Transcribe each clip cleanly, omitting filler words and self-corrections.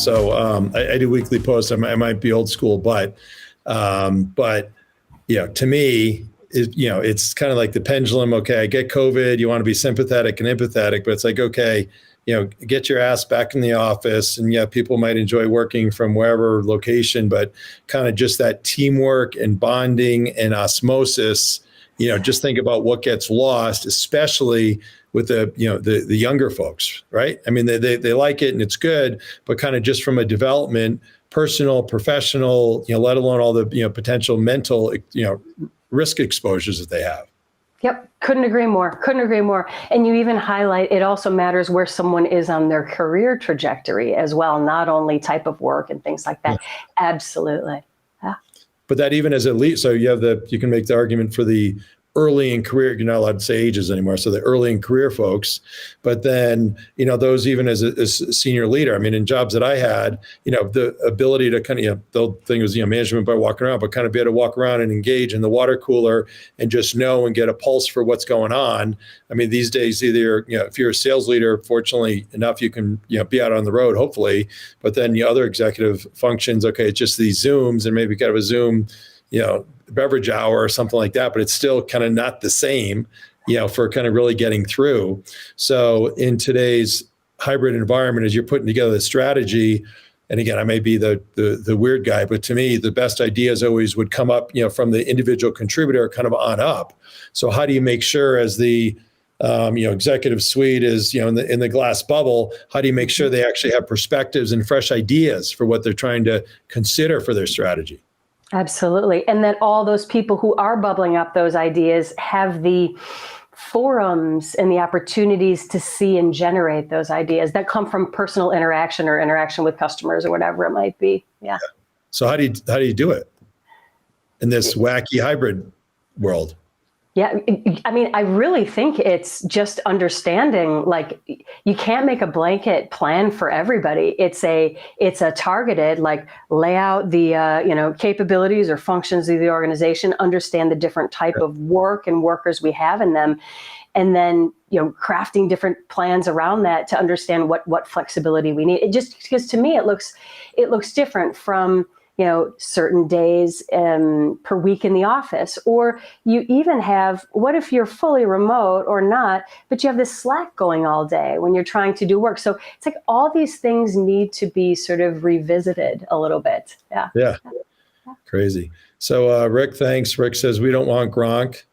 So I do weekly posts. I might be old school, but to me, it's kind of like the pendulum. Okay, I get COVID. You want to be sympathetic and empathetic, but it's like, okay, get your ass back in the office. And yeah, people might enjoy working from wherever location, but kind of just that teamwork and bonding and osmosis. Just think about what gets lost, especially with the younger folks, right? I mean, they like it and it's good, but kind of just from a development, personal, professional, let alone all the potential mental, risk exposures that they have. Yep. Couldn't agree more. And you even highlight, it also matters where someone is on their career trajectory as well, not only type of work and things like that. Yeah. Absolutely. Yeah. But that even as a lead, so you can make the argument for the early in career, you're not allowed to say ages anymore. So the early in career folks, but then, those even as a senior leader, I mean, in jobs that I had, the ability to kind of, the thing was, management by walking around, but kind of be able to walk around and engage in the water cooler and just know and get a pulse for what's going on. I mean, these days, either, if you're a sales leader, fortunately enough, you can, be out on the road, hopefully, but then the other executive functions, okay, it's just these Zooms and maybe kind of a Zoom, beverage hour or something like that, but it's still kind of not the same, for kind of really getting through. So in today's hybrid environment, as you're putting together the strategy, and again, I may be the weird guy, but to me, the best ideas always would come up, from the individual contributor kind of on up. So how do you make sure as the executive suite is, in the glass bubble, how do you make sure they actually have perspectives and fresh ideas for what they're trying to consider for their strategy? Absolutely. And that all those people who are bubbling up those ideas have the forums and the opportunities to see and generate those ideas that come from personal interaction or interaction with customers or whatever it might be. Yeah. So how do you do it in this wacky hybrid world? Yeah, I mean, I really think it's just understanding, like, you can't make a blanket plan for everybody. It's a targeted, like, lay out the, capabilities or functions of the organization, understand the different type of work and workers we have in them, and then, crafting different plans around that to understand what flexibility we need. It just, because to me, it looks different from, certain days per week in the office, or you even have, what if you're fully remote or not, but you have this Slack going all day when you're trying to do work. So it's like all these things need to be sort of revisited a little bit. Yeah. Crazy. So Rick, thanks. Rick says, we don't want Gronk.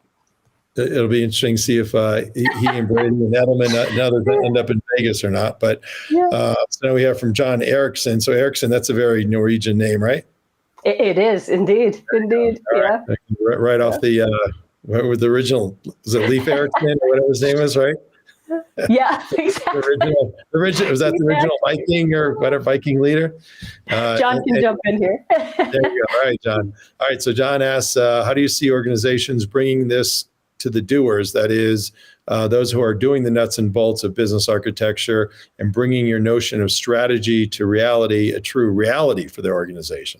It'll be interesting to see if he and Brady and Edelman now they end up in Vegas or not. But so now we have from John Erickson. So Erickson, that's a very Norwegian name, right? It is indeed. Right. Right off the what was the original? Was it Leif Erikson or whatever his name is, right? Yeah, exactly. the original was that the original Viking or whatever Viking leader? John can jump in here. There you go. All right, John. All right. So John asks, how do you see organizations bringing this to the doers? That is, those who are doing the nuts and bolts of business architecture and bringing your notion of strategy to reality, a true reality for their organization.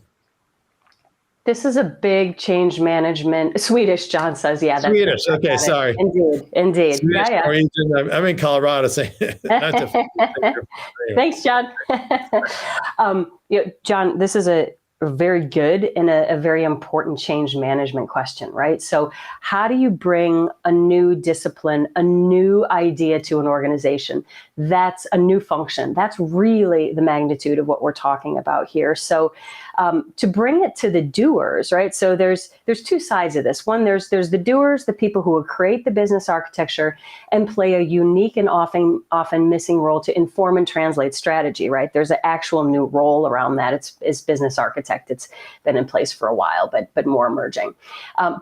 This is a big change management. Swedish, John says. Yeah. That's Swedish. Okay. Sorry. Indeed. Swedish, yeah. I'm in Colorado. Thanks, John. John, this is a very good and a very important change management question, right? So how do you bring a new discipline, a new idea to an organization? That's a new function. That's really the magnitude of what we're talking about here. So to bring it to the doers, right? So there's two sides of this. One, there's the doers, the people who will create the business architecture and play a unique and often missing role to inform and translate strategy, right? There's an actual new role around that. It's business architect. It's been in place for a while, but more emerging.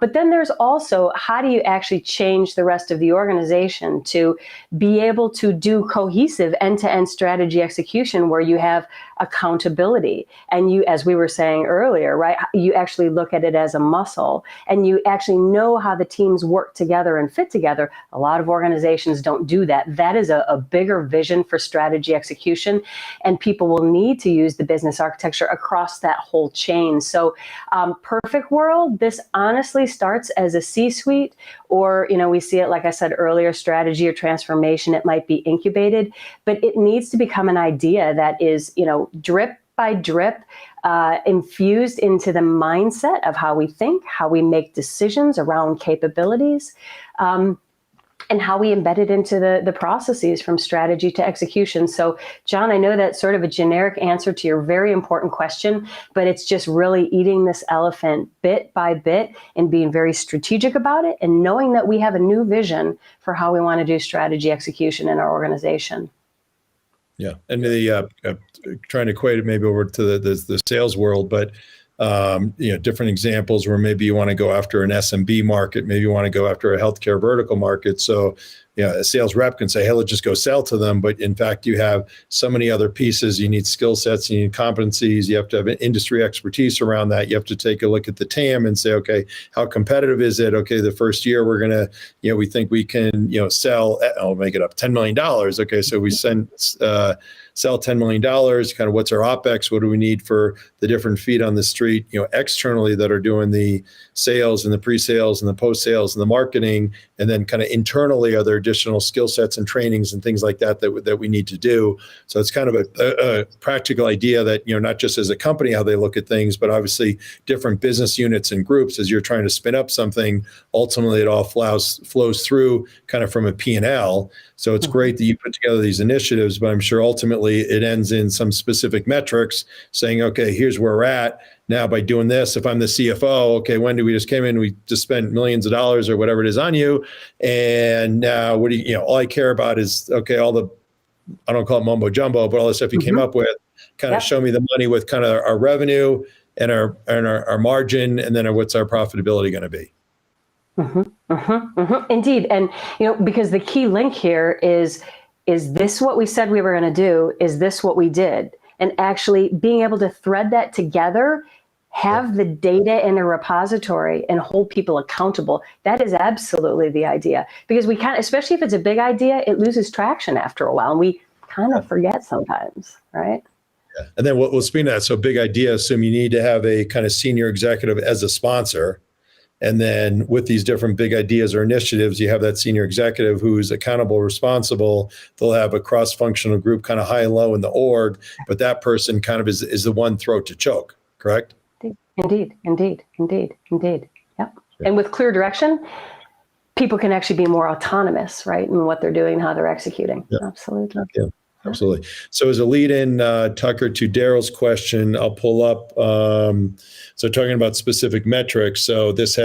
But then there's also, how do you actually change the rest of the organization to be able to do cohesive end-to-end strategy execution where you have accountability and you, as we were saying earlier, right, you actually look at it as a muscle and you actually know how the teams work together and fit together. A lot of organizations don't do that. That is a bigger vision for strategy execution, and people will need to use the business architecture across that whole chain. So perfect world, this honestly starts as a C-suite, or, we see it, like I said earlier, strategy or transformation. It might be incubated, but it needs to become an idea that is, drip by drip, infused into the mindset of how we think, how we make decisions around capabilities, and how we embed it into the processes from strategy to execution. So, John, I know that's sort of a generic answer to your very important question, but it's just really eating this elephant bit by bit and being very strategic about it and knowing that we have a new vision for how we want to do strategy execution in our organization. Yeah, and the trying to equate it maybe over to the sales world, but different examples where maybe you want to go after an SMB market, maybe you want to go after a healthcare vertical market. So, a sales rep can say, "Hey, let's just go sell to them," but in fact, you have so many other pieces. You need skill sets, you need competencies, you have to have industry expertise around that. You have to take a look at the TAM and say, "Okay, how competitive is it? Okay, the first year we're gonna, we think we can, sell. I'll make it up, $10 million. Okay, so we sell $10 million, kind of what's our OpEx? What do we need for the different feet on the street, externally that are doing the sales and the pre-sales and the post-sales and the marketing, and then kind of internally, are there additional skill sets and trainings and things like that we need to do?" So it's kind of a practical idea that, not just as a company, how they look at things, but obviously different business units and groups, as you're trying to spin up something, ultimately it all flows through kind of from a P&L. So it's great that you put together these initiatives, but I'm sure ultimately it ends in some specific metrics saying, okay, here's where we're at. Now, by doing this, if I'm the CFO, okay, Whynde, we just came in, we just spent millions of dollars or whatever it is on you. And now what do all I care about is, okay, all the, I don't call it mumbo jumbo, but all the stuff you came up with, kind of show me the money with kind of our revenue and our margin, and then what's our profitability going to be. Indeed. And, because the key link here is this what we said we were going to do? Is this what we did? And actually being able to thread that together, have the data in a repository and hold people accountable. That is absolutely the idea, because we can't, especially if it's a big idea, it loses traction after a while and we kind of forget sometimes, right? Yeah. And then we'll speak to that. So big idea, assume you need to have a kind of senior executive as a sponsor. And then with these different big ideas or initiatives, you have that senior executive who's accountable, responsible. They'll have a cross-functional group kind of high and low in the org, but that person kind of is the one throat to choke, correct? Indeed. Yep. And with clear direction, people can actually be more autonomous, right, in what they're doing, how they're executing. Yep. Absolutely. Yeah. Absolutely. So as a lead-in, Tucker, to Daryl's question, I'll pull up. So talking about specific metrics. So this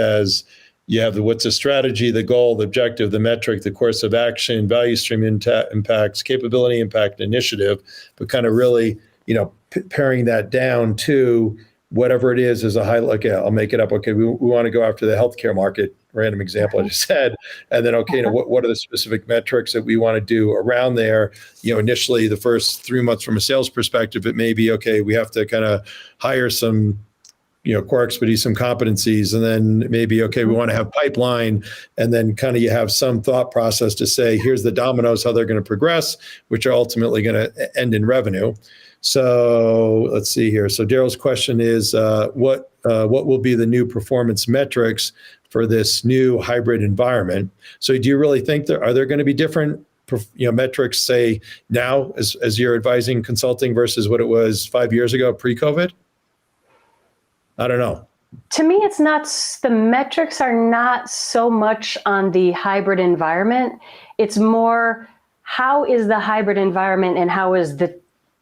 you have what's the strategy, the goal, the objective, the metric, the course of action, value stream impacts, capability impact, initiative, but kind of really, paring that down to whatever it is a high, okay, I'll make it up. Okay, we want to go after the healthcare market, random example I just said. And then, okay, what are the specific metrics that we want to do around there? Initially the first 3 months from a sales perspective, it may be, okay, we have to kind of hire some, core expertise, some competencies, and then maybe, okay, we want to have pipeline, and then kind of you have some thought process to say, here's the dominoes, how they're going to progress, which are ultimately going to end in revenue. So let's see here. So Daryl's question is, what will be the new performance metrics for this new hybrid environment? So do you really think are there going to be different metrics, say now as you're advising consulting versus what it was 5 years ago pre-COVID? I don't know. To me, it's not, the metrics are not so much on the hybrid environment. It's more, how is the hybrid environment and how is the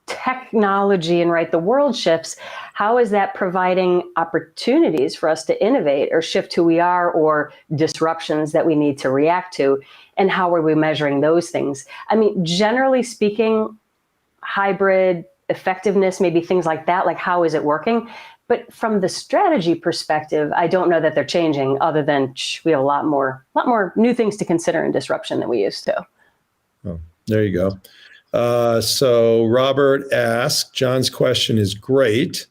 technology, and the world shifts, how is that providing opportunities for us to innovate or shift who we are, or disruptions that we need to react to, and how are we measuring those things? I mean, generally speaking, hybrid effectiveness, maybe things like that, like how is it working? But from the strategy perspective, I don't know that they're changing, other than we have a lot more new things to consider in disruption than we used to. Oh, there you go. So Robert asked, John's question is great.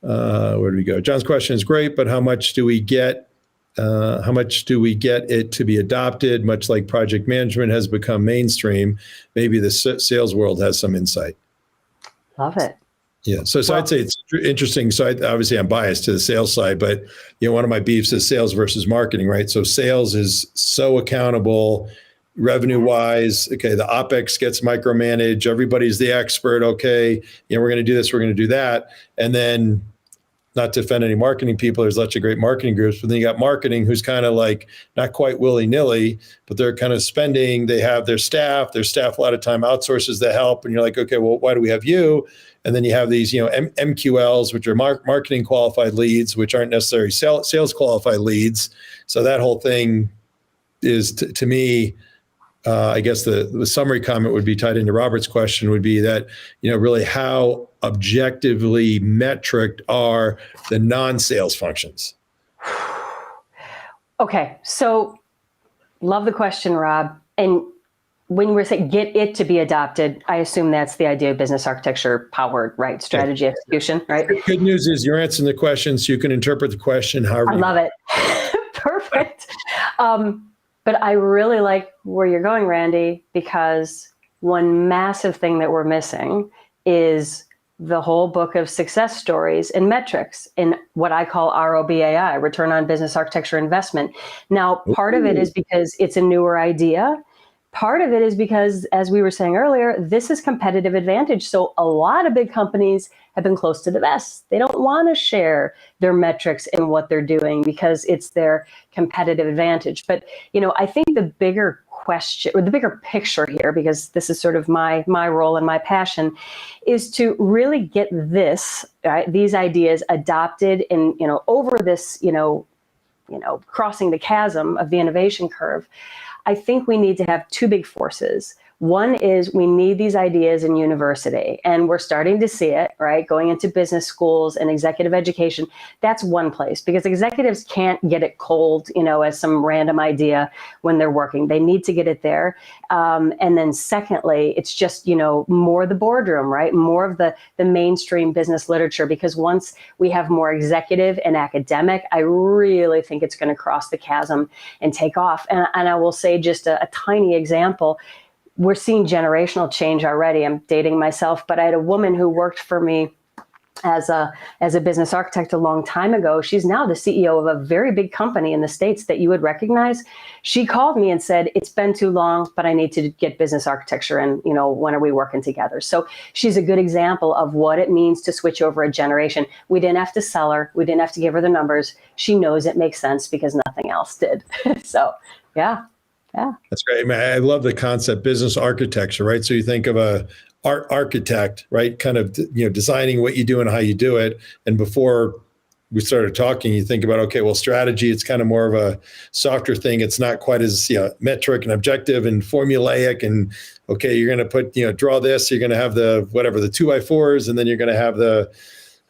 Where do we go? John's question is great, but how much do we get it to be adopted? Much like project management has become mainstream, maybe the sales world has some insight. Love it. Yeah. So I'd say it's interesting. So obviously I'm biased to the sales side, but one of my beefs is sales versus marketing, right? So sales is so accountable. revenue wise. Okay, the OpEx gets micromanaged. Everybody's the expert. Okay, we're going to do this, we're going to do that. And then, not to offend any marketing people, there's lots of great marketing groups, but then you got marketing who's kind of like not quite willy-nilly, but they're kind of spending, they have their staff a lot of time outsources the help. And you're like, okay, well, why do we have you? And then you have these, MQLs, which are marketing qualified leads, which aren't necessarily sales qualified leads. So that whole thing is, to me, I guess the summary comment would be tied into Robert's question would be that, really how objectively metriced are the non-sales functions? Okay, so love the question, Rob. And when we're saying get it to be adopted, I assume that's the idea of business architecture powered, right? Strategy, execution, right? Good news is you're answering the question, so you can interpret the question however I love it. Perfect. But I really like where you're going, Randy, because one massive thing that we're missing is the whole book of success stories and metrics in what I call ROBAI, return on business architecture investment. Now, part of it is because it's a newer idea. Part of it is because, as we were saying earlier, this is competitive advantage. So a lot of big companies have been close to the vest. They don't want to share their metrics and what they're doing because it's their competitive advantage. But, I think the bigger question or the bigger picture here, because this is sort of my role and my passion, is to really get this, right, these ideas adopted and, over this, crossing the chasm of the innovation curve. I think we need to have two big forces. One is we need these ideas in university, and we're starting to see it, right? Going into business schools and executive education. That's one place, because executives can't get it cold, as some random idea when they're working. They need to get it there. And then secondly, it's just, more the boardroom, right? More of the mainstream business literature, because once we have more executive and academic, I really think it's going to cross the chasm and take off. And I will say just a tiny example. We're seeing generational change already. I'm dating myself, but I had a woman who worked for me as a business architect a long time ago. She's now the CEO of a very big company in the States that you would recognize. She called me and said, it's been too long, but I need to get business architecture, and when are we working together? So she's a good example of what it means to switch over a generation. We didn't have to sell her. We didn't have to give her the numbers. She knows it makes sense because nothing else did. So, yeah. Yeah. That's great. I love the concept business architecture, right? So you think of a architect, right? Kind of, designing what you do and how you do it. And before we started talking, you think about, okay, well, strategy, it's kind of more of a softer thing. It's not quite as, metric and objective and formulaic. And okay, you're going to put, draw this, you're going to have the 2x4s, and then you're going to have the,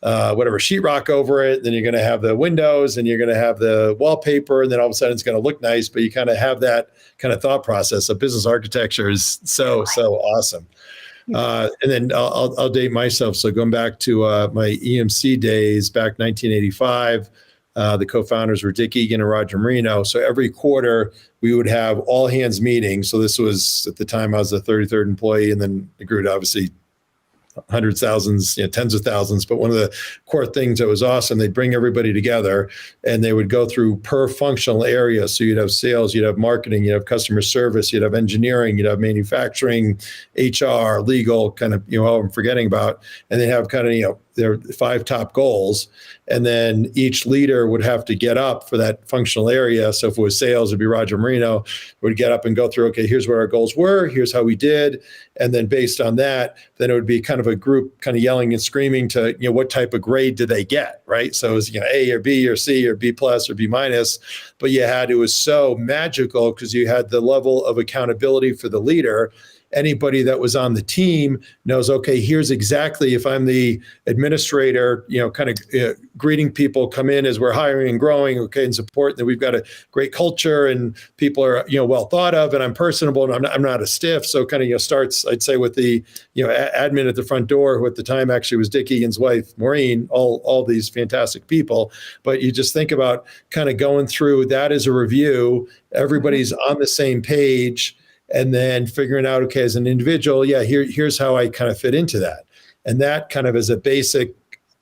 whatever sheetrock over it, then you're going to have the windows, and you're going to have the wallpaper, and then all of a sudden it's going to look nice, but you kind of have that kind of thought process. So business architecture is so awesome. And then I'll date myself. So going back to my EMC days, back 1985, the co-founders were Dick Egan and Roger Marino. So every quarter we would have all hands meetings. So this was, at the time I was the 33rd employee, and then it grew to obviously hundreds, thousands, tens of thousands. But one of the core things that was awesome, they'd bring everybody together and they would go through per functional area. So you'd have sales, you'd have marketing, you'd have customer service, you'd have engineering, you'd have manufacturing, HR, legal, kind of, all I'm forgetting about. And they have kind of, their 5 top goals. And then each leader would have to get up for that functional area. So if it was sales, it'd be Roger Marino would get up and go through, okay, here's what our goals were, here's how we did. And then based on that, then it would be kind of a group kind of yelling and screaming to, what type of grade did they get, right? So it was, A or B or C or B plus or B minus, but it was so magical because you had the level of accountability for the leader. Anybody that was on the team knows, okay, here's exactly, if I'm the administrator, kind of greeting people come in as we're hiring and growing, okay, and support that we've got a great culture and people are, well thought of, and I'm personable and I'm not a stiff. So kind of, starts, I'd say, with the, admin at the front door, who at the time actually was Dick Egan's wife, Maureen, all these fantastic people. But you just think about kind of going through that as a review, everybody's on the same page, and then figuring out, okay, as an individual, here's how I kind of fit into that. And that kind of is a basic,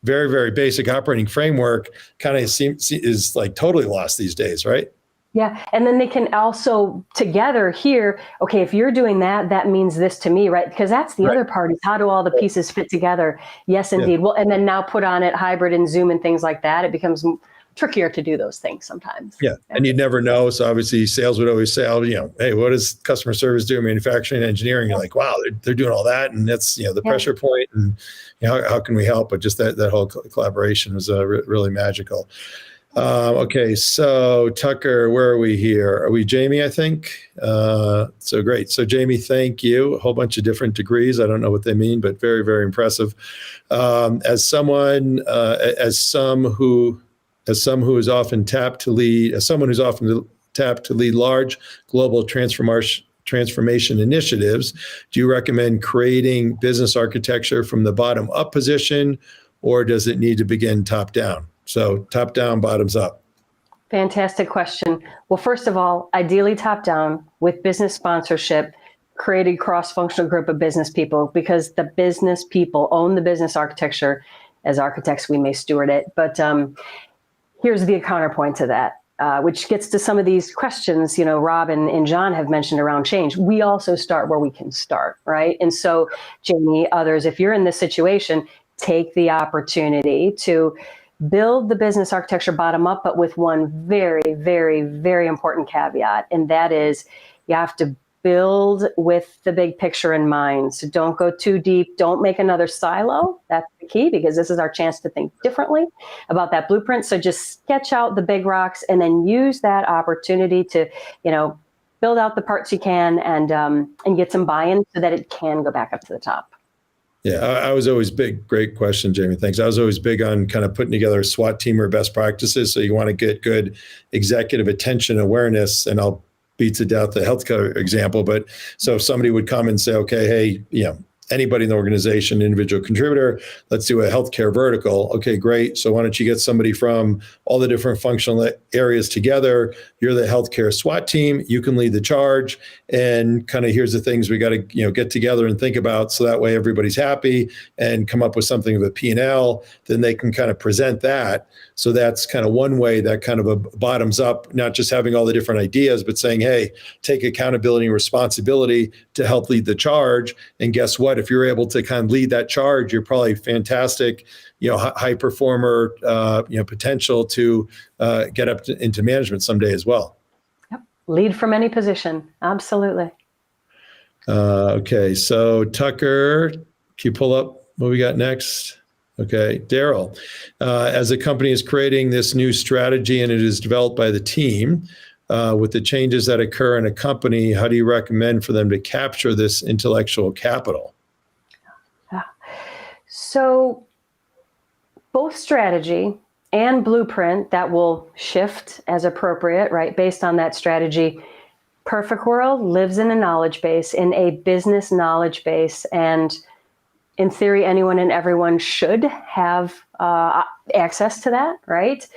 very, very basic operating framework kind of is like totally lost these days, right? Yeah. And then they can also together hear, okay, if you're doing that, that means this to me, right? Because that's the Right. other part, is how do all the pieces fit together? Yes, Yeah. indeed. Well, and then now put on it hybrid and Zoom and things like that. It becomes trickier to do those things sometimes. Yeah. And you'd never know. So obviously sales would always say, oh, hey, what does customer service do? Manufacturing, engineering. You're like, wow, they're doing all that. And that's, the pressure point, and how can we help? But just that whole collaboration was really magical. Okay, so Tucker, where are we here? Are we Jamie, I think? So great. So Jamie, thank you. A whole bunch of different degrees. I don't know what they mean, but very, very impressive. As someone, as someone who's often tapped to lead large global transformation initiatives, do you recommend creating business architecture from the bottom up position, or does it need to begin top down? So top down, bottoms up. Fantastic question. Well, first of all, ideally top down with business sponsorship, create a cross-functional group of business people, because the business people own the business architecture. As architects, we may steward it. But here's the counterpoint to that, which gets to some of these questions, Rob and John have mentioned around change. We also start where we can start, right? And so, Jamie, others, if you're in this situation, take the opportunity to build the business architecture bottom up, but with one very, very, very important caveat. And that is, you have to build with the big picture in mind. So don't go too deep. Don't make another silo. That's the key, because this is our chance to think differently about that blueprint. So just sketch out the big rocks and then use that opportunity to, build out the parts you can and get some buy-in so that it can go back up to the top. Yeah, I was always big. Great question, Jamie. Thanks. I was always big on kind of putting together a SWAT team or best practices. So you want to get good executive attention awareness, and I'll beat to death the healthcare example. But so if somebody would come and say, okay, hey, anybody in the organization, individual contributor, let's do a healthcare vertical. Okay, great. So why don't you get somebody from all the different functional areas together? You're the healthcare SWAT team. You can lead the charge. And kind of here's the things we got to get together and think about, so that way everybody's happy and come up with something of a P&L. Then they can kind of present that. So that's kind of one way that kind of a bottoms up, not just having all the different ideas, but saying, hey, take accountability and responsibility to help lead the charge. And guess what? If you're able to kind of lead that charge, you're probably fantastic, high performer, potential to get up into management someday as well. Yep. Lead from any position. Absolutely. Okay. So Tucker, can you pull up what we got next? Okay. Daryl, as a company is creating this new strategy and it is developed by the team, with the changes that occur in a company, how do you recommend for them to capture this intellectual capital? So both strategy and blueprint, that will shift as appropriate, right? Based on that strategy. Perfect world lives in a knowledge base, in a business knowledge base. And in theory, anyone and everyone should have access to that, right?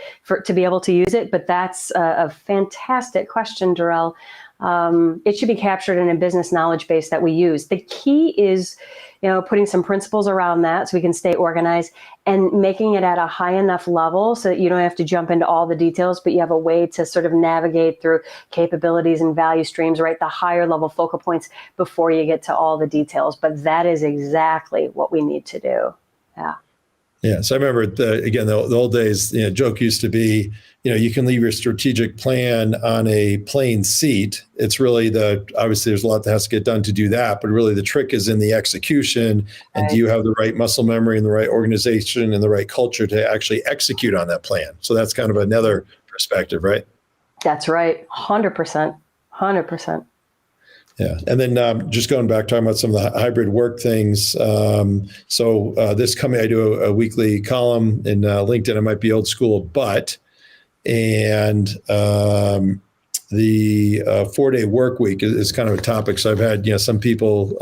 To be able to use it. But that's a fantastic question, Darrell. It should be captured in a business knowledge base that we use. The key is, putting some principles around that so we can stay organized, and making it at a high enough level so that you don't have to jump into all the details, but you have a way to sort of navigate through capabilities and value streams, right? The higher level focal points before you get to all the details. But that is exactly what we need to do. Yeah. Yeah. So I remember, the old days, joke used to be, you can leave your strategic plan on a plain seat. It's really obviously there's a lot that has to get done to do that, but really the trick is in the execution. And do you have the right muscle memory and the right organization and the right culture to actually execute on that plan? So that's kind of another perspective, right? That's right. 100%. 100%. Yeah. And then just going back, talking about some of the hybrid work things. So this coming, I do a weekly column in LinkedIn. I might be old school, and the 4-day work week is kind of a topic. So I've had, some people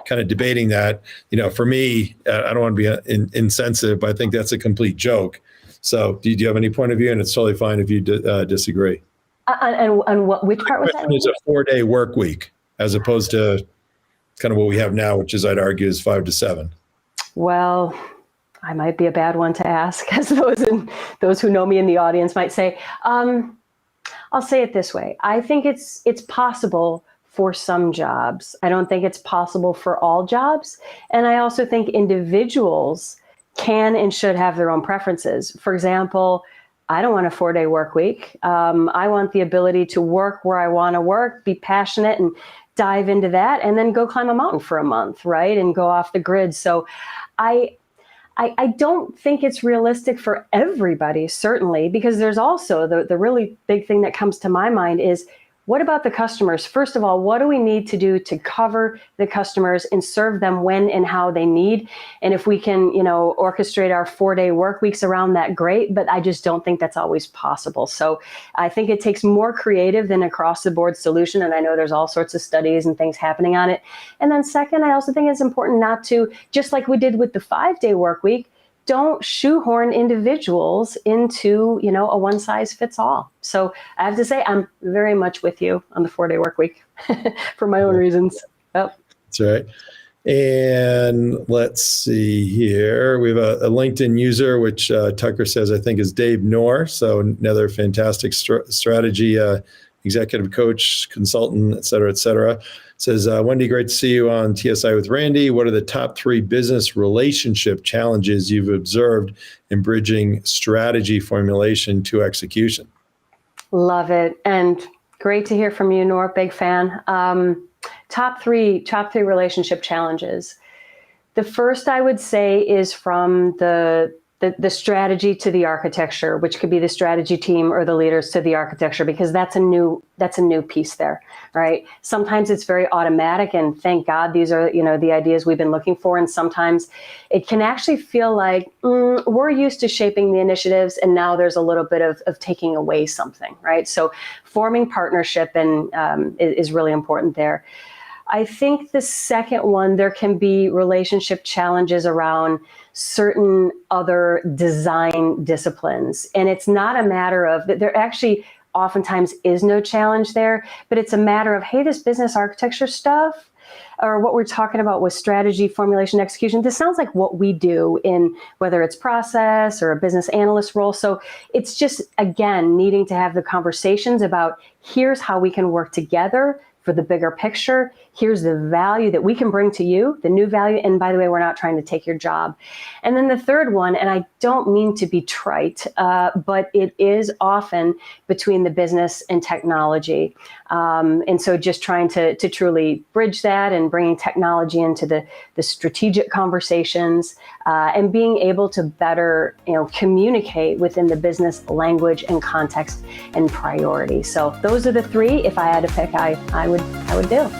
kind of debating that. For me, I don't want to be insensitive, but I think that's a complete joke. So do you have any point of view? And it's totally fine if you disagree. And which part was that? It's a 4-day work week, as opposed to kind of what we have now, which is, I'd argue, is 5 to 7. Well, I might be a bad one to ask, as those who know me in the audience might say. I'll say it this way. I think it's possible for some jobs. I don't think it's possible for all jobs. And I also think individuals can and should have their own preferences. For example, I don't want a 4-day work week. I want the ability to work where I want to work, be passionate and dive into that, and then go climb a mountain for a month, right? And go off the grid. So I don't think it's realistic for everybody, certainly, because there's also the really big thing that comes to my mind is, what about the customers? First of all, what do we need to do to cover the customers and serve them when and how they need? And if we can, orchestrate our 4-day work weeks around that, great, but I just don't think that's always possible. So I think it takes more creative than across the board solution. And I know there's all sorts of studies and things happening on it. And then second, I also think it's important not to, just like we did with the 5-day work week, don't shoehorn individuals into, a one size fits all. So I have to say, I'm very much with you on the 4-day work week for my own reasons. Yep. That's right. And let's see here. We have a LinkedIn user, which Tucker says, I think is Dave Knorr. So another fantastic strategy executive coach, consultant, et cetera, says, Whynde, great to see you on TSI with Randy. What are the top 3 business relationship challenges you've observed in bridging strategy formulation to execution? Love it. And great to hear from you, Nor. Big fan. Top three relationship challenges. The first I would say is from the strategy to the architecture, which could be the strategy team or the leaders to the architecture, because that's a new piece there, right? Sometimes it's very automatic, and thank God these are, the ideas we've been looking for. And sometimes it can actually feel like we're used to shaping the initiatives, and now there's a little bit of taking away something, right? So forming partnership is really important there. I think the second one, there can be relationship challenges around certain other design disciplines. And it's not a matter of, there actually oftentimes is no challenge there, but it's a matter of, hey, this business architecture stuff, or what we're talking about with strategy, formulation, execution, this sounds like what we do in whether it's process or a business analyst role. So it's just, again, needing to have the conversations about, here's how we can work together for the bigger picture. Here's the value that we can bring to you, the new value. And by the way, we're not trying to take your job. And then the third one, and I don't mean to be trite, but it is often between the business and technology. And so just trying to truly bridge that and bringing technology into the strategic conversations and being able to better, communicate within the business language and context and priority. So those are the 3. If I had to pick, I would do.